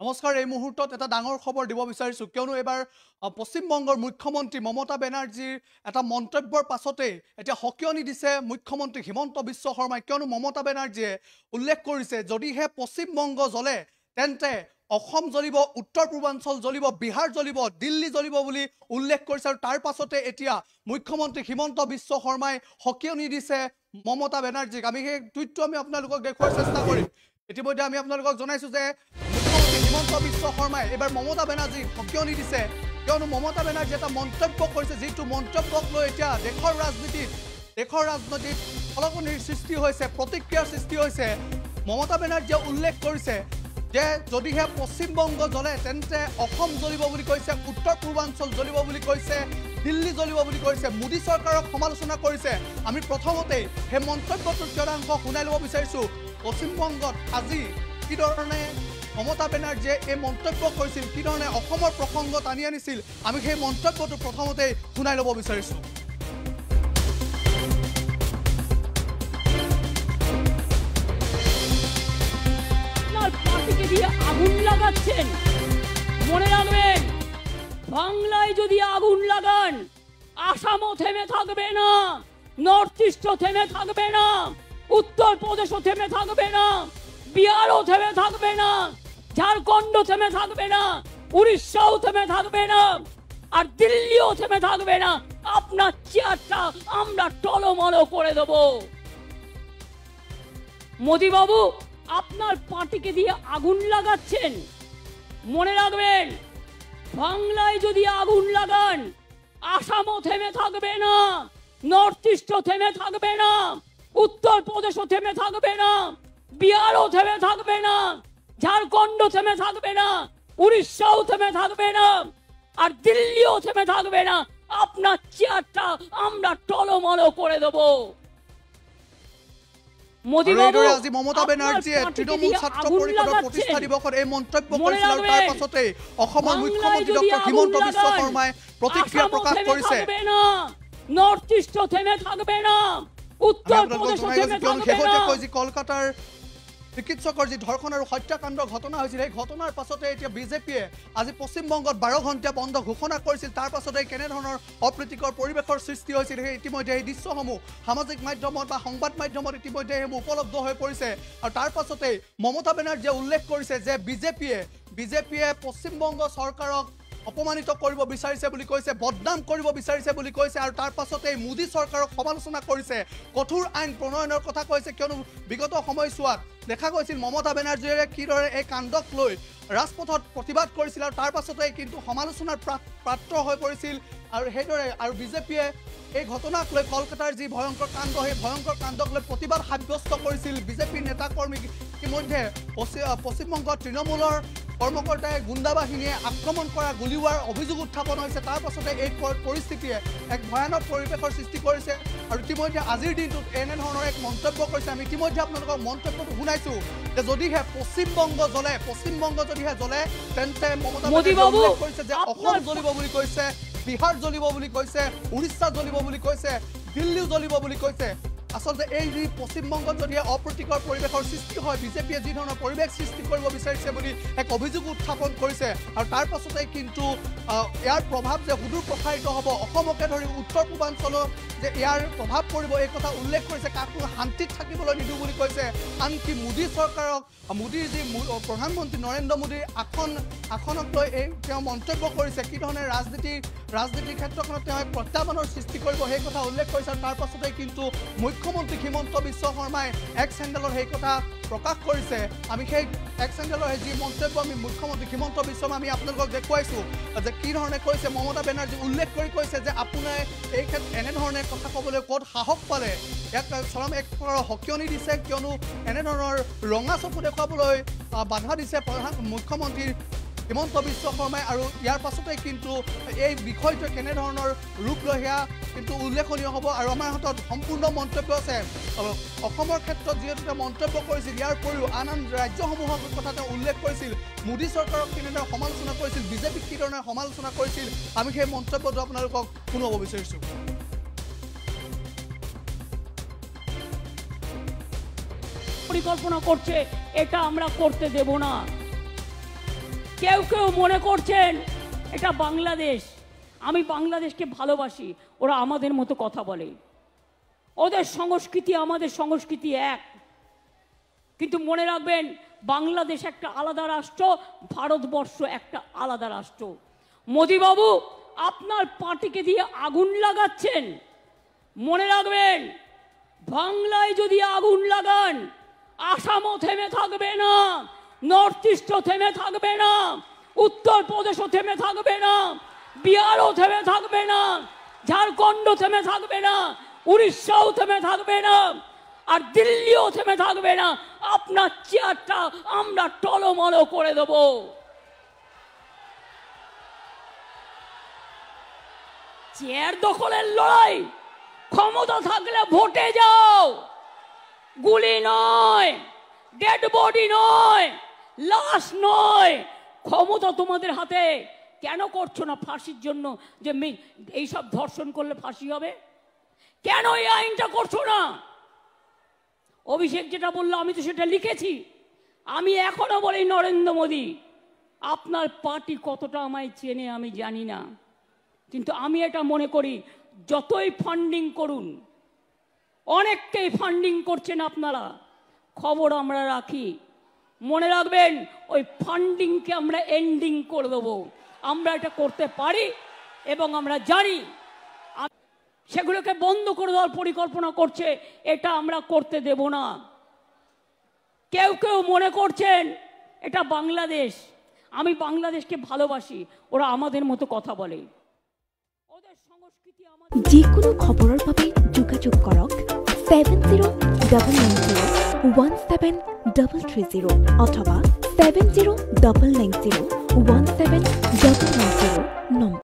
নমস্কাৰ এই মুহূৰ্তত এটা ডাঙৰ খবৰ দিব বিচাৰিছো কিয়নো এবাৰ পশ্চিমবংগৰ মুখ্যমন্ত্ৰী মমতা বেনাৰ্জীৰ এটা মন্তব্যৰ পাছতে এতিয়া হকিয়নি দিছে মুখ্যমন্ত্ৰী হিমন্ত বিশ্ব শৰ্মাই কিয়নো মমতা বেনাৰ্জীয়ে উল্লেখ কৰিছে যদিহে পশ্চিমবংগ জ্বলে তেন্তে অসম জ্বলিব উত্তৰ পূৰ্বাঞ্চল জ্বলিব বিহাৰ জ্বলিব দিল্লী জ্বলিব বুলি উল্লেখ কৰিছে আৰু তাৰ পাছতে এতিয়া মুখ্যমন্ত্ৰী হিমন্ত বিশ্ব শৰ্মাই হকিয়নি দিছে মমতা বেনাৰ্জীক আমি সেই টুইটটো আমি আপোনালোকক দেখুৱাৰ চেষ্টা কৰিম ইতিমধ্যে আমি আপোনালোকক জনাইছো যে মুখ্যমন্ত্ৰী হিমন্ত বিশ্ব শৰ্মাই এবাৰ মমতা বেনাৰ্জীক হকিয়নি দিছে কিয়নো মমতা বেনাৰ্জী এটা মন্তব্য কৰিছে যিটো মন্তব্যক লৈ এতিয়া দেশৰ ৰাজনীতিত সলনিৰ সৃষ্টি হৈছে প্ৰতিক্ৰিয়াৰ সৃষ্টি হৈছে মমতা বেনাৰ্জীয়ে উল্লেখ কৰিছে যে যদিহে পশ্চিমবংগ জ্বলে তেন্তে অসম জ্বলিব বুলি কৈছে উত্তৰ পূৰ্বাঞ্চল জ্বলিব বুলি কৈছে দিল্লী জ্বলিব বুলি কৈছে মোদী চৰকাৰক সমালোচনা কৰিছে আমি প্ৰথমতে সেই মন্তব্যটোৰ কেইটাংশ শুনাই ল'ব বিচাৰিছো পশ্চিমবংগত আজি কি ধৰণে মমতা বেনাৰ্জীয়ে এই মন্তব্য কৰিছিল কি ধৰণে অসমৰ প্ৰসংগ টানি আনিছিল আমি সেই মন্তব্যটো প্ৰথমতে শুনাই ল'ব বিচাৰিছো আগুন লাগাচ্ছেন মনে রাখবেন বাংলায় যদি আগুন লাগান আসামও থেমে থাকবে না নর্থ ইস্টও থেমে থাকবে না উত্তর প্রদেশও থেমে থাকবে না বিহারও থেমে থাকবে না ঝাড়খণ্ড থেমে থাকবে না উড়িষ্যাও থেমে থাকবে না আর দিল্লিও থেমে থাকবে না আপনার চেয়ারটা আমরা টলমল করে দেব মোদি বাবু আপনার পার্টিকে দিয়ে আগুন লাগাচ্ছেন মনে রাখবেন বাংলায় যদি আগুন লাগান আসামও থেমে থাকবে না নর্থ ইস্টও থেমে থাকবে না উত্তর প্রদেশও থেমে থাকবে না বিহারও থেমে থাকবে না ঝাড়খণ্ড থেমে থাকবে না উড়িষ্যাও থেমে থাকবে না আর দিল্লিও থেমে থাকবে না আপনার চেয়ারটা আমরা টলমল করে দেব আজি মমতা বেনাৰ্জীয়ে তৃণমূল ছাত্ৰ পৰিষদৰ প্ৰতিষ্ঠা দিৱসত এই মন্তব্য কৰিছিল আৰু তাৰ পাছতে অসমৰ মুখ্যমন্ত্ৰী ডক্টৰ হিমন্ত বিশ্ব শৰ্মাই প্ৰতিক্ৰিয়া প্ৰকাশ কৰিছে নৰ্থ ইষ্ট থেমে থাকবে না উত্তৰ প্ৰদেশ থেমে থাকবে না কলকাতাৰ চিকিৎসকৰ যি ধৰ্ষণ আৰু হত্যাকাণ্ডৰ ঘটনা হৈছিল এই ঘটনাৰ পাছতে এতিয়া বিজেপিয়ে আজি পশ্চিমবংগত 12 ঘণ্টা বন্ধ ঘোষণা কৰিছিল তাৰ পাছতে কেনেধৰণৰ অপ্ৰীতিকৰ পৰিৱেশৰ সৃষ্টি হৈছিল সেই ইতিমধ্যে এই দৃশ্যসমূহ সামাজিক মাধ্যমত বা সংবাদ মাধ্যমত ইতিমধ্যে সেইবোৰ উপলব্ধ হৈ পৰিছে আৰু তাৰ পাছতে মমতা বেনাৰ্জীয়ে উল্লেখ কৰিছে যে বিজেপিয়ে পশ্চিমবংগ চৰকাৰক অপমানিত কৰিব বিচাৰিছে বুলি কৈছে বদনাম কৰিব বিচাৰিছে বুলি কৈছে আৰু তাৰ পাছতে মোদী চৰকাৰক সমালোচনা কৰিছে কঠোৰ আইন প্ৰণয়নৰ কথা কৈছে কিয়নো বিগত সময়ছোৱাত দেখা গৈছিল মমতা বেনাৰ্জীয়ে কিদৰে এই কাণ্ডক লৈ ৰাজপথত প্ৰতিবাদ কৰিছিল আৰু তাৰ পাছতে কিন্তু সমালোচনাৰ পাত্ৰ হৈ পৰিছিল আৰু সেইদৰে আৰু বিজেপিয়ে এই ঘটনাক লৈ কলকাতাৰ যি ভয়ংকৰ কাণ্ড সেই ভয়ংকৰ কাণ্ডক লৈ প্ৰতিবাদ সাব্যস্ত কৰিছিল বিজেপিৰ নেতা কৰ্মী ইতিমধ্যে পশ্চিমবংগত তৃণমূলৰ কৰ্মকৰ্তাই গুণ্ডা বাহিনীয়ে আক্ৰমণ কৰা গুলীওৱাৰ অভিযোগ উত্থাপন হৈছে তাৰ পাছতে এই পৰিস্থিতিয়ে এক ভয়ানক পৰিৱেশৰ সৃষ্টি কৰিছে আৰু ইতিমধ্যে আজিৰ দিনটোত এনেধৰণৰ এক মন্তব্য কৰিছে আমি ইতিমধ্যে আপোনালোকক মন্তব্যটো শুনাইছো যে যদিহে পশ্চিমবংগ যদিহে জ্বলে তেন্তে মমতা বেনাৰ্জীয়ে কৈছে যে অসম জ্বলিব বুলি কৈছে বিহাৰ জ্বলিব বুলি কৈছে উৰিষ্যা জ্বলিব বুলি কৈছে দিল্লীও জ্বলিব বুলি কৈছে আসলে এই যি পশ্চিমবংগত যদি অপ্ৰীতিকৰ পৰিৱেশৰ সৃষ্টি হয় বিজেপিয়ে যি ধৰণৰ পৰিৱেশ সৃষ্টি কৰিব বিচাৰিছে বুলি এক অভিযোগ উত্থাপন কৰিছে আৰু তাৰ পাছতে কিন্তু ইয়াৰ প্ৰভাৱ যে সুদূৰ প্ৰসাৰিত হ'ব অসমকে ধৰি উত্তৰ পূৰ্বাঞ্চলত যে ইয়াৰ প্ৰভাৱ পৰিব এই কথা উল্লেখ কৰিছে কাকো শান্তিত থাকিবলৈ নিদিওঁ বুলি কৈছে আনকি মোদী চৰকাৰক মোদীৰ যি প্ৰধানমন্ত্ৰী নৰেন্দ্ৰ মোদীৰ আসনক লৈ এই তেওঁ মন্তব্য কৰিছে কি ধৰণে ৰাজনীতিৰ ক্ষেত্ৰখনত তেওঁ এক প্ৰত্যাহ্বানৰ সৃষ্টি কৰিব সেই কথা উল্লেখ কৰিছে আৰু তাৰ পাছতে কিন্তু মুখ্যমন্ত্ৰী হিমন্ত বিশ্ব শৰ্মাই এক্স হেণ্ডেলৰ সেই কথা প্ৰকাশ কৰিছে আমি সেই এক্স হেণ্ডেলৰ যি মন্তব্য আমি মুখ্যমন্ত্ৰী হিমন্ত বিশ্ব আমি আপোনালোকক দেখুৱাইছোঁ যে কি ধৰণে কৈছে মমতা বেনাৰ্জী উল্লেখ কৰি কৈছে যে আপোনাৰ এই ক্ষেত্ৰত এনেধৰণে কথা ক'বলৈ ক'ত সাহস পালে ইয়াক চৰম এক প্ৰকাৰৰ হকিয়নি দিছে কিয়নো এনেধৰণৰ ৰঙা চকু দেখুৱাবলৈ বাধা দিছে মুখ্যমন্ত্ৰী হিমন্ত বিশ্ব শৰ্মাই আৰু ইয়াৰ পাছতে কিন্তু এই বিষয়টো কেনেধৰণৰ ৰূপ লৈ সেয়া কিন্তু উল্লেখনীয় হ'ব আৰু আমাৰ হাতত সম্পূৰ্ণ মন্তব্য আছে অসমৰ ক্ষেত্ৰত যিহেতু মন্তব্য কৰিছিল ইয়াৰ উপৰিও আন ৰাজ্যসমূহৰ কথা তেওঁ উল্লেখ কৰিছিল মোদী চৰকাৰক কেনেদৰে সমালোচনা কৰিছিল বিজেপিক কি ধৰণে সমালোচনা কৰিছিল আমি সেই মন্তব্যটো আপোনালোকক শুনাব বিচাৰিছোঁ পরিকল্পনা করছে এটা আমরা করতে দেব না কেউ কেউ মনে করছেন এটা বাংলাদেশ, আমি বাংলাদেশকে ভালোবাসি, ওরা আমাদের মতো কথা বলে, ওদের সংস্কৃতি আমাদের সংস্কৃতি এক। কিন্তু মনে রাখবেন, বাংলাদেশ একটা আলাদা রাষ্ট্র, ভারতবর্ষ একটা আলাদা রাষ্ট্র। মোদিবাবু, আপনার পার্টিকে দিয়ে আগুন লাগাচ্ছেন। মনে রাখবেন, বাংলায় যদি আগুন লাগান, আসামও থেমে থাকবে না, নর্থ ইস্টও থেমে থাকবে না, উত্তরপ্রদেশও থেমে থাকবে না, বিহারও থেমে থাকবে না, ঝাড়খণ্ডও থেমে থাকবে না, উড়িষ্যাও থেমে থাকবে না, আর দিল্লিও থেমে থাকবে না। আপনার চেয়ারটা আমরা টলমল করে দেব। চেয়ার দখলের লড়াই, ক্ষমতা থাকলে ভোটে যাও, গুলি নয়, ডেড বডি নয়, লাশ নয়, ক্ষমতা তোমাদের হাতে। কেন করছো না ফাঁসির জন্য, যে এইসব ধর্ষণ করলে ফাঁসি হবে? কেন এই আইনটা করছো না? অভিষেক যেটা বললো আমি তো সেটা লিখেছি। আমি এখনো বলি, নরেন্দ্র মোদী, আপনার পার্টি কতটা আমায় চেনে আমি জানি না, কিন্তু আমি এটা মনে করি, যতই ফান্ডিং করুন, অনেককেই ফান্ডিং করছেন আপনারা, খবর আমরা রাখি। মনে রাখবেন, ওই ফান্ডিংকে আমরা এন্ডিং করে দেবো। আমরা এটা করতে পারি এবং আমরা জানি। সেগুলোকে বন্ধ করে দেওয়ার পরিকল্পনা করছে, এটা আমরা করতে দেব না। কেউ কেউ মনে করছেন এটা বাংলাদেশ, আমি বাংলাদেশকে ভালোবাসি, ওরা আমাদের মতো কথা বলে, ওদের সংস্কৃতি আমাদের। যিকোনো খবৰৰ বাবে যোগাযোগ কৰক 7099017330 অথবা 7099017990 নম্বৰ।